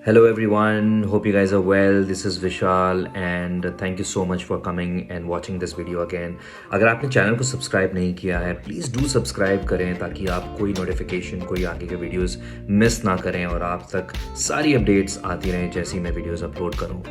Hello everyone, hope you guys are well. This is Vishal and thank you so much for coming and watching this video again. अगर आपने channel को subscribe नहीं किया है please do subscribe करें ताकि आप कोई नोटिफिकेशन कोई आगे के वीडियोस मिस ना करें और आप तक सारी अपडेट्स आती रहें जैसे ही मैं वीडियोस अपलोड करूं.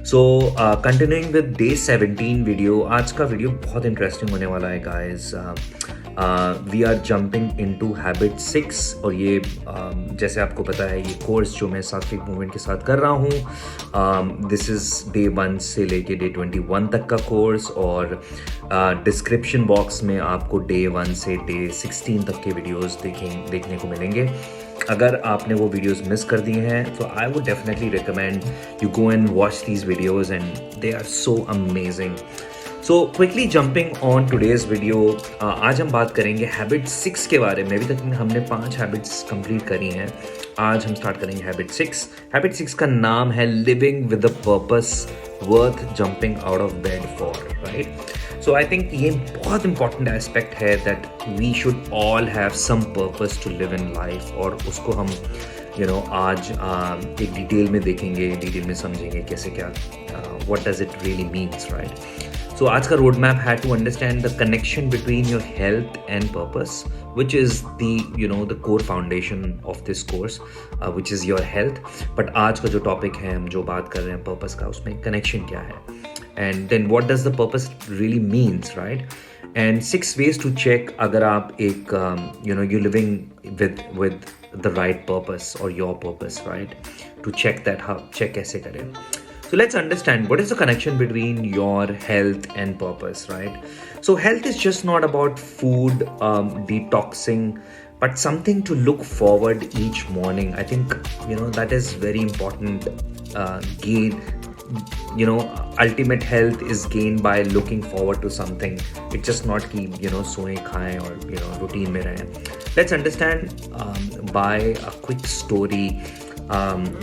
So continuing with day 17 video. आज का वीडियो बहुत इंटरेस्टिंग होने वाला है guys. We are jumping into habit 6 और ये जैसे आपको पता है ये कोर्स जो मैं सात्विक मूवमेंट के साथ कर रहा हूँ. दिस इज़ डे 1 से लेके डे 21 तक का कोर्स और डिस्क्रिप्शन बॉक्स में आपको डे 1 से डे 16 तक के वीडियोस देखने को मिलेंगे. अगर आपने वो वीडियोस मिस कर दिए हैं तो I would definitely recommend you go and watch these videos and they are so amazing. So quickly jumping on today's video. आज हम बात करेंगे हैबिट 6 के बारे में. अभी तक हमने 5 हैबिट्स कंप्लीट करी हैं. आज हम स्टार्ट करेंगे हैबिट 6. हैबिट 6 का नाम है living with a purpose worth jumping out of bed for. Right. So I think ये बहुत इंपॉर्टेंट एस्पेक्ट है that we should all have some purpose to live in life और उसको हम आज एक डिटेल में देखेंगे, डिटेल में समझेंगे कैसे क्या what does it really means. Right. So आज का road map had to understand the connection between your health and purpose, which is the core foundation of this course, which is your health. But आज का जो topic है हम जो बात कर रहे हैं purpose का उसमें connection क्या है, and then what does the purpose really means, right? And 6 ways to check अगर आप एक you're living with the right purpose or your purpose, right? To check that check कैसे करें. So let's understand what is the connection between your health and purpose, right? So health is just not about food, detoxing, but something to look forward each morning. I think, that is very important. Gain, ultimate health is gained by looking forward to something. It's just not keep, सोएं खाएं और, routine में रहें. Let's understand by a quick story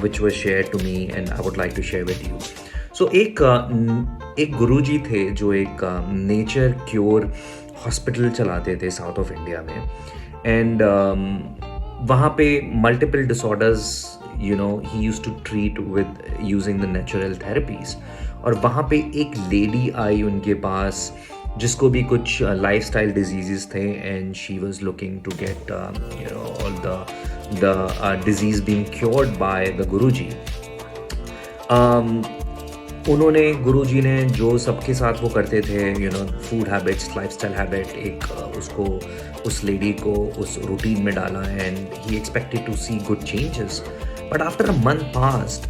which was shared to me and I would like to share with you. So एक गुरुजी थे जो एक nature cure hospital चलाते थे साउथ ऑफ इंडिया में. एंड वहाँ पे multiple disorders he used to treat with using the natural therapies. और वहाँ पे एक लेडी आई उनके पास जिसको भी कुछ लाइफस्टाइल डिजीजेस थे and she was looking to get all the disease being cured by the Guruji. उन्होंने गुरुजी ने जो सबके साथ वो करते थे फूड हैबिट्स, लाइफस्टाइल हैबिट, एक उसको उस लेडी को उस रूटीन में डाला and he expected to see good changes. But after a month passed,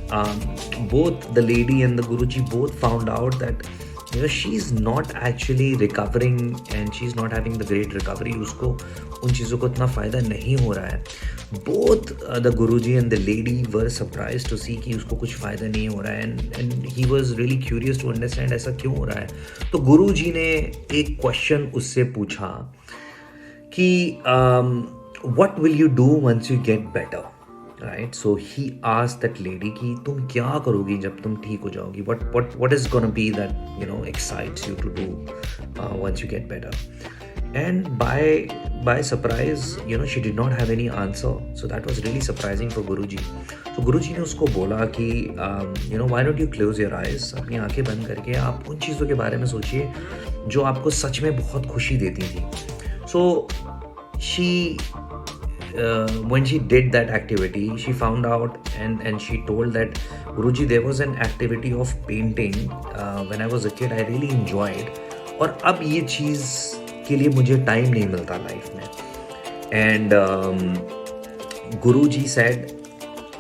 both the lady and the Guruji both found out that she's not actually recovering and she's not having the great recovery. उसको उन चीज़ों को इतना फ़ायदा नहीं हो रहा है. Both the Guruji and the lady were surprised to see कि उसको कुछ फ़ायदा नहीं हो रहा है and he was really curious to understand ऐसा क्यों हो रहा है. तो गुरुजी ने एक क्वेश्चन उससे पूछा कि what will you do once you get better? Right, so he asked that lady कि तुम क्या करोगी जब तुम ठीक हो जाओगी? What is gonna be that excites you to do once you get better? And by surprise, she did not have any answer. So that was really surprising for Guruji. So Guruji ने उसको बोला कि why don't you close your eyes? अपनी आंखें बंद करके आप उन चीज़ों के बारे में सोचिए जो आपको सच में बहुत खुशी देती थी. So when she did that activity, she found out and she told that Guruji, there was an activity of painting when I was a kid I really enjoyed और अब ये चीज़ के लिए मुझे टाइम नहीं मिलता लाइफ में. And Guruji said,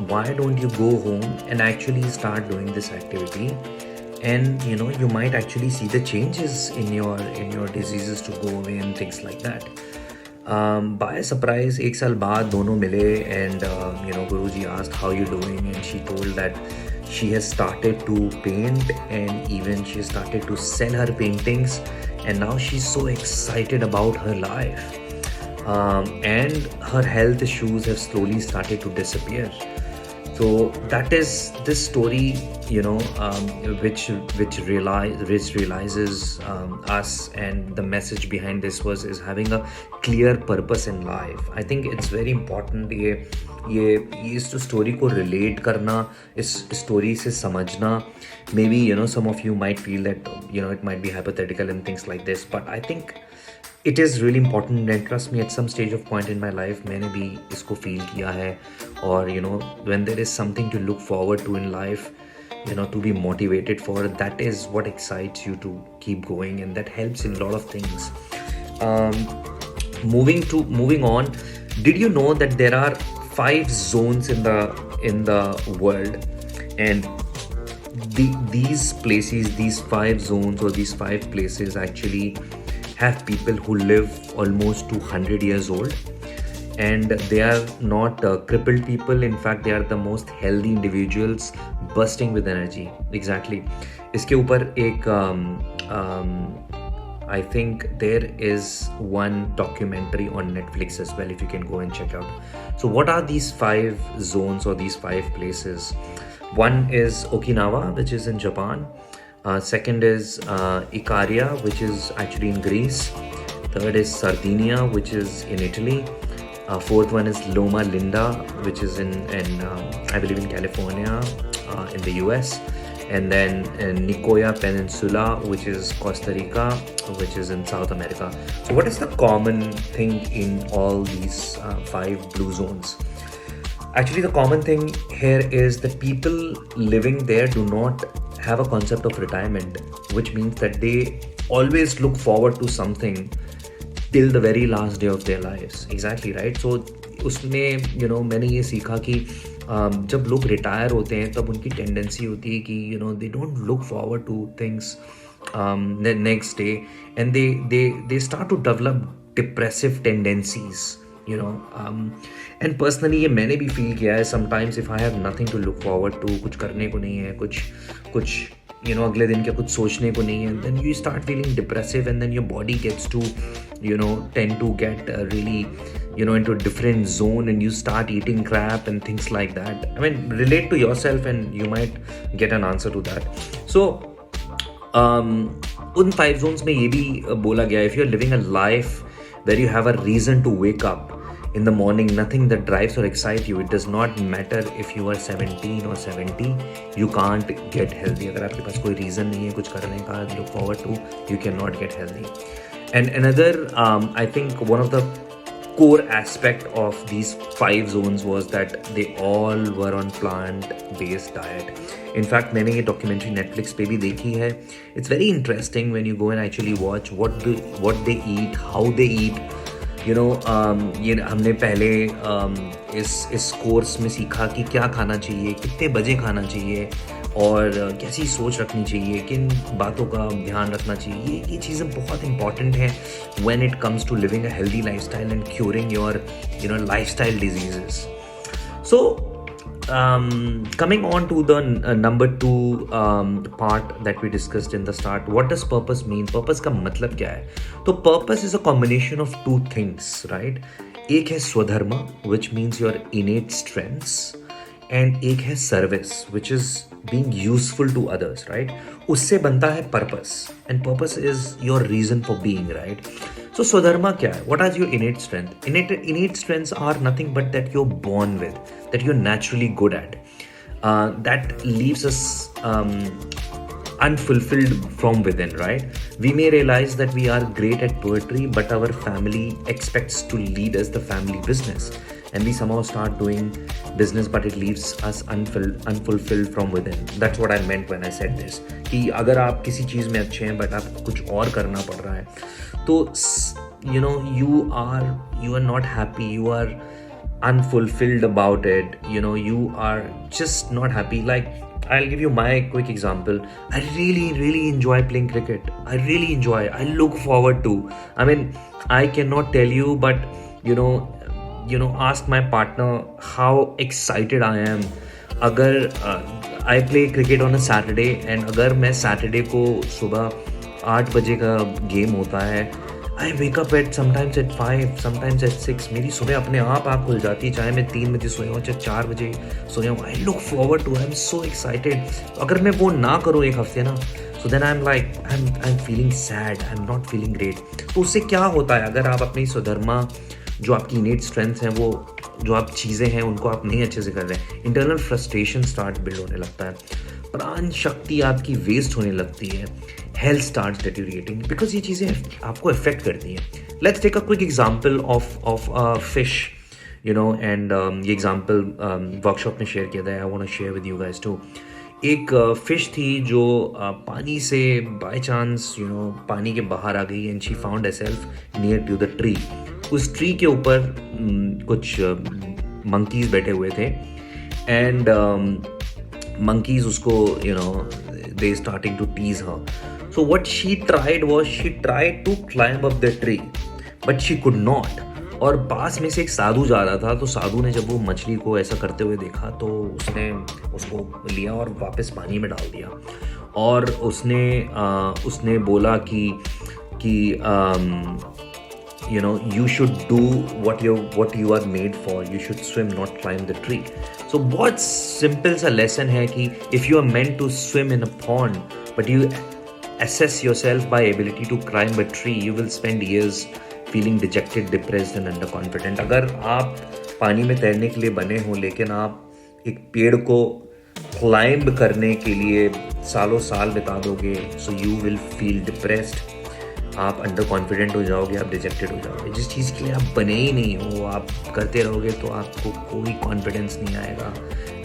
why don't you go home and actually start doing this activity and you might actually see the changes in your diseases to go away and things like that. By surprise, एक साल बाद दोनों मिले and Guruji asked how you doing and she told that she has started to paint and even she started to sell her paintings and now she's so excited about her life and her health issues have slowly started to disappear. So that is this story, which realizes us, and the message behind this was is having a clear purpose in life. I think it's very important ये इस story को relate करना, इस story से समझना. Maybe some of you might feel that it might be hypothetical and things like this, but I think it is really important, and trust me, at some stage of point in my life मैंने भी इसको feel किया है. और when there is something to look forward to in life, to be motivated for, that is what excites you to keep going, and that helps in a lot of things. Moving on, did you know that there are 5 zones in the world, and these places, these 5 zones or these 5 places actually have people who live almost 200 years old, and they are not crippled people. In fact, they are the most healthy individuals, bursting with energy. Exactly. इसके ऊपर एक I think there is one documentary on Netflix as well, if you can go and check out. So what are these 5 zones or these 5 places? One is Okinawa, which is in Japan. Second is Ikaria, which is actually in Greece. Third is Sardinia, which is in Italy. Fourth one is Loma Linda, which is in I believe in California, in the US. And then Nicoya Peninsula, which is Costa Rica, which is in South America. So what is the common thing in all these 5 blue zones? Actually, the common thing here is that people living there do not have a concept of retirement, which means that they always look forward to something till the very last day of their lives. Exactly, right? So उसमें मैंने ये सीखा कि जब लोग retire होते हैं तब उनकी टेंडेंसी होती है कि they don't look forward to things the next day, and they start to develop depressive tendencies. And personally ये मैंने भी feel किया है. Sometimes if I have nothing to look forward to, कुछ करने को नहीं है, कुछ अगले दिन क्या कुछ सोचने को नहीं है, then you start feeling depressive, and then your body gets to tend to get really into a different zone, and you start eating crap and things like that. I mean, relate to yourself and you might get an answer to that. So उन 5 zones में ये भी बोला गया, if you're living a life where you have a reason to wake up in the morning, nothing that drives or excites you, it does not matter if you are 17 or 70, you can't get healthy. अगर आपके पास कोई reason नहीं है कुछ करने का, look forward to, you cannot get healthy. And another, I think one of the core aspect of these 5 zones was that they all were on plant-based diet. In fact, मैंने ये documentary Netflix पे भी देखी है. It's very interesting when you go and actually watch what they eat, how they eat. ये हमने पहले इस कोर्स में सीखा कि क्या खाना चाहिए, कितने बजे खाना चाहिए, और कैसी सोच रखनी चाहिए, किन बातों का ध्यान रखना चाहिए. ये चीज़ें बहुत इंपॉर्टेंट हैं when it comes to living a healthy lifestyle and curing your lifestyle diseases. So coming on to the number 2 part that we discussed in the start, what does purpose mean? Purpose का मतलब क्या है? तो purpose is a combination of 2 things, right? एक है स्वधर्म, which means your innate strengths, and एक है service, which is being useful to others, right? उससे बनता है purpose, and purpose is your reason for being, right? So स्वधर्म क्या है? What are your innate strengths? Innate strengths are nothing but that you're born with, that you're naturally good at. That leaves us unfulfilled from within, right? We may realize that we are great at poetry, but our family expects to lead us the family business, and we somehow start doing business, but it leaves us unfulfilled from within. That's what I meant when I said this, कि अगर आप किसी चीज़ में अच्छे हैं but आपको कुछ और करना पड़ रहा है, तो you are not happy, you are unfulfilled about it, you are just not happy. Like, I'll give you my quick example. I really enjoy playing cricket. I look forward to. I mean, I cannot tell you, but ask my partner how excited I am. अगर I play cricket on a Saturday, and अगर मैं Saturday को सुबह 8 बजे का game होता है, I wake up at sometimes at 5, sometimes at 6. मेरी सुबह अपने आप आँख खुल जाती है, चाहे मैं 3 बजे सोया हूँ चाहे 4 बजे सोया हूँ. I look forward to, I am so excited. अगर मैं वो ना करूँ एक हफ्ते ना, so then I am feeling sad, I am not feeling great. तो उससे क्या होता है, अगर आप अपनी स्वधर्मा जो आपकी इनेट स्ट्रेंथ हैं, वो जो आप चीज़ें हैं उनको आप नहीं अच्छे से कर रहे हैं, इंटरनल फ्रस्ट्रेशन स्टार्ट बिल्ड होने लगता है, प्राण शक्ति आपकी वेस्ट होने लगती है, हेल्थ स्टार्ट डिटेरिएटिंग, बिकॉज ये चीज़ें आपको अफेक्ट करती हैं. Let's take a quick example of fish, you know, and ये एग्जांपल वर्कशॉप में शेयर किया था. I want to share with you guys too. एक फिश थी जो पानी से बाय चांस पानी के बाहर आ गई, and she found herself near to the tree. उस ट्री के ऊपर कुछ मंकीज बैठे हुए थे, एंड monkeys उसको they starting to tease her. So what she tried was, she tried to climb up the tree but she could not. और पास में से एक साधु जा रहा था, तो साधु ने जब वो मछली को ऐसा करते हुए देखा तो उसने उसको लिया और वापस पानी में डाल दिया, और उसने बोला कि you should do what you are made for. You should swim, not climb the tree. So बहुत simple सा lesson है कि if you are meant to swim in a pond but you assess yourself by ability to climb a tree, you will spend years feeling dejected, depressed and underconfident. अगर आप पानी में तैरने के लिए बने हो लेकिन आप एक पेड़ को क्लाइंब करने के लिए सालों साल बिता दोगे, so you will feel depressed, आप अंडर कॉन्फिडेंट हो जाओगे, आप डिजेक्टेड हो जाओगे. जिस चीज़ के लिए आप बने ही नहीं हो, आप करते रहोगे तो आपको कोई कॉन्फिडेंस नहीं आएगा,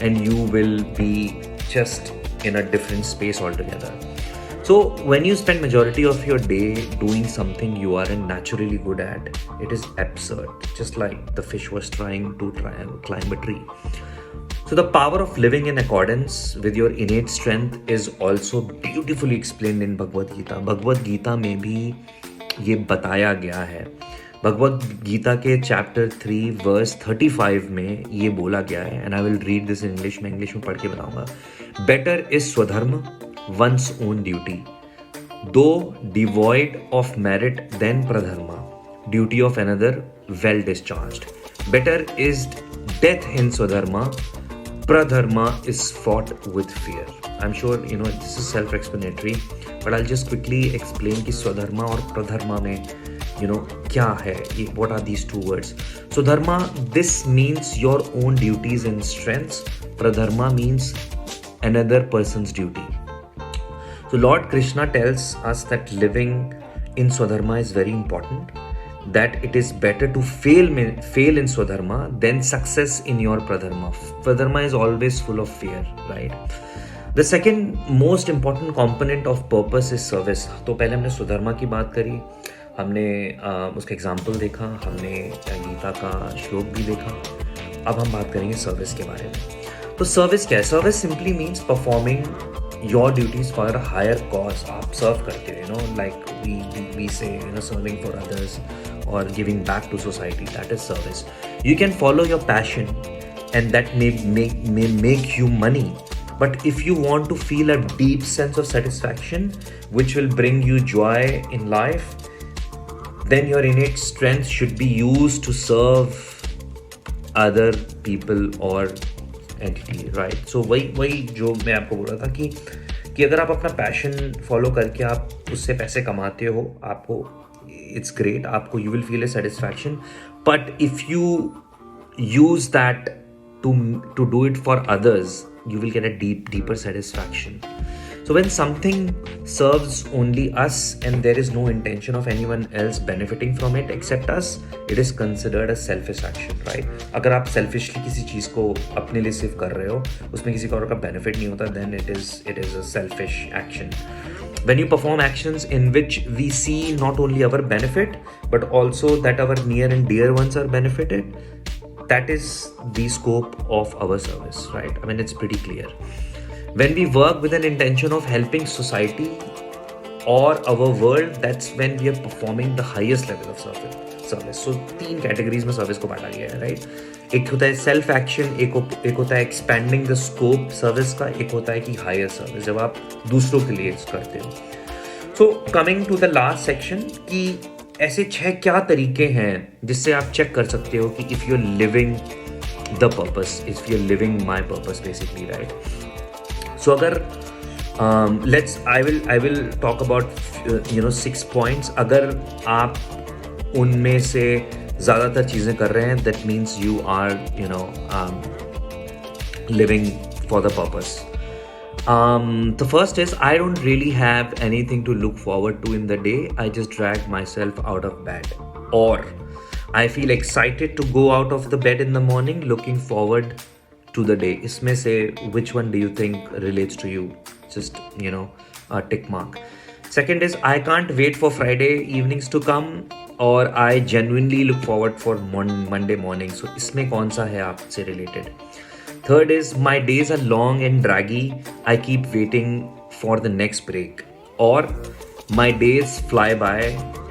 and you will be just in a different space all together. So when you spend majority of your day doing something you aren't naturally good at, it is absurd, just like the fish was trying to climb a tree. So the power of living in accordance with your innate strength is also beautifully explained in Bhagavad Gita. Bhagavad Gita में भी ये बताया गया है. भगवद गीता के chapter 3 verse 35 में ये बोला गया है, and I will read this in English. मैं इंग्लिश में पढ़ के बताऊंगा. बेटर इज स्वधर्म, one's own duty, though devoid of merit than pradharma, duty of another well discharged. Better is death in swadharma, pradharma is fought with fear. I'm sure this is self-explanatory, but I'll just quickly explain कि swadharma और pradharma में क्या है, what are these two words. Swadharma, this means your own duties and strengths. Pradharma means another person's duty. So Lord Krishna tells us that living in Swadharma is very important, that it is better to fail in Swadharma than success in your Pradharma. Pradharma is always full of fear, right? The second most important component of purpose is service. तो पहले हमने Swadharma की बात करी, हमने उसका example देखा, हमने गीता का श्लोक भी देखा. अब हम बात करेंगे सर्विस के बारे में. तो सर्विस क्या है? Service simply means performing your duties for a higher cause. आप सर्व करते हो, like we say, serving for others or giving back to society. That is service. You can follow your passion and that may make you money, but if you want to feel a deep sense of satisfaction which will bring you joy in life, then your innate strength should be used to serve other people or entity, right. So वही जो मैं आपको बोल रहा था कि अगर आप अपना पैशन फॉलो करके आप उससे पैसे कमाते हो, आपको इट्स ग्रेट, आपको you will feel a satisfaction, but if you use that to do it for others, you will get a deeper satisfaction. So when something serves only us and there is no intention of anyone else benefiting from it except us, it is considered a selfish action, right? अगर आप selfishly किसी चीज़ को अपने लिए सिर्फ कर रहे हो, उसमें किसी और का benefit नहीं होता, then it is a selfish action. When you perform actions in which we see not only our benefit but also that our near and dear ones are benefited, that is the scope of our service, right? I mean, it's pretty clear. When we work with an intention of helping society or our world, that's when we are performing the highest level of service. So 3 categories में service को बांटा गया है, right? एक होता है self action, एक होता है expanding the scope service का, एक होता है कि higher service, जब आप दूसरों के लिए करते हो. So coming to the last section, कि ऐसे 6 क्या तरीके हैं जिससे आप चेक कर सकते हो कि if you are living the purpose, if you are living my purpose basically, right? So अगर I will talk about 6 points. अगर आप उनमें से ज़्यादातर चीज़ें कर रहे हैं, that means you are living for the purpose. The first is, I don't really have anything to look forward to in the day. I just drag myself out of bed. Or I feel excited to go out of the bed in the morning, looking forward to the day. इसमें से which one do you think relates to you? Just, a tick mark. Second is, I can't wait for Friday evenings to come, or I genuinely look forward for Monday morning. So इसमें कौन सा है आपसे related? Third is, my days are long and draggy. I keep waiting for the next break. Or my days fly by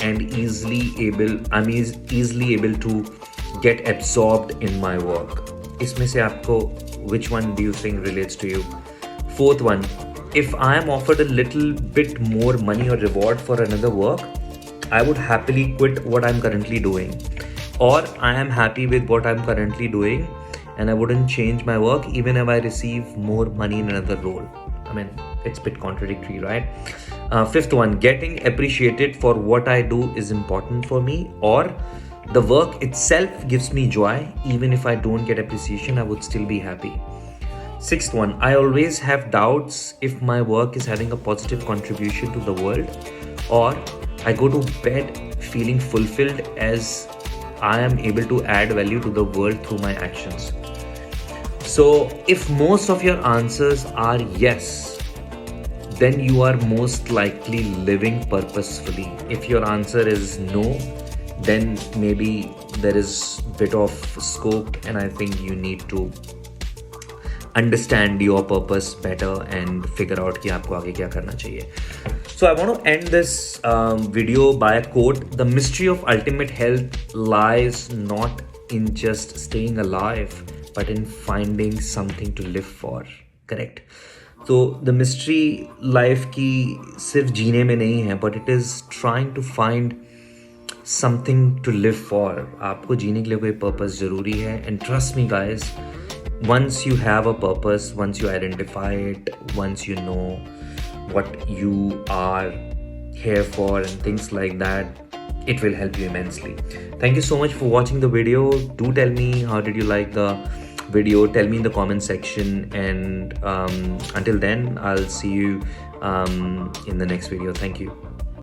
and I'm easily able to get absorbed in my work. इसमें से आपको which one do you think relates to you? Fourth one, if I am offered a little bit more money or reward for another work, I would happily quit what I'm currently doing. Or I am happy with what I'm currently doing and I wouldn't change my work even if I receive more money in another role. I mean, it's a bit contradictory, right? Fifth one, getting appreciated for what I do is important for me, or the work itself gives me joy. Even if I don't get appreciation, I would still be happy. Sixth one, I always have doubts if my work is having a positive contribution to the world, or I go to bed feeling fulfilled as I am able to add value to the world through my actions. So if most of your answers are yes, then you are most likely living purposefully. If your answer is no, then maybe there is a bit of scope, and I think you need to understand your purpose better and figure out कि आपको आगे क्या करना चाहिए. So I want to end this video by a quote. The mystery of ultimate health lies not in just staying alive, but in finding something to live for. Correct? So the mystery life की सिर्फ जीने में नहीं है, but it is trying to find something to live for. आपको जीने के लिए कोई purpose ज़रूरी है. And trust me guys, once you have a purpose, once you identify it, once you know what you are here for and things like that, it will help you immensely. Thank you so much for watching the video. Do tell me, how did you like the video? Tell me in the comment section, and until then, I'll see you in the next video. Thank you.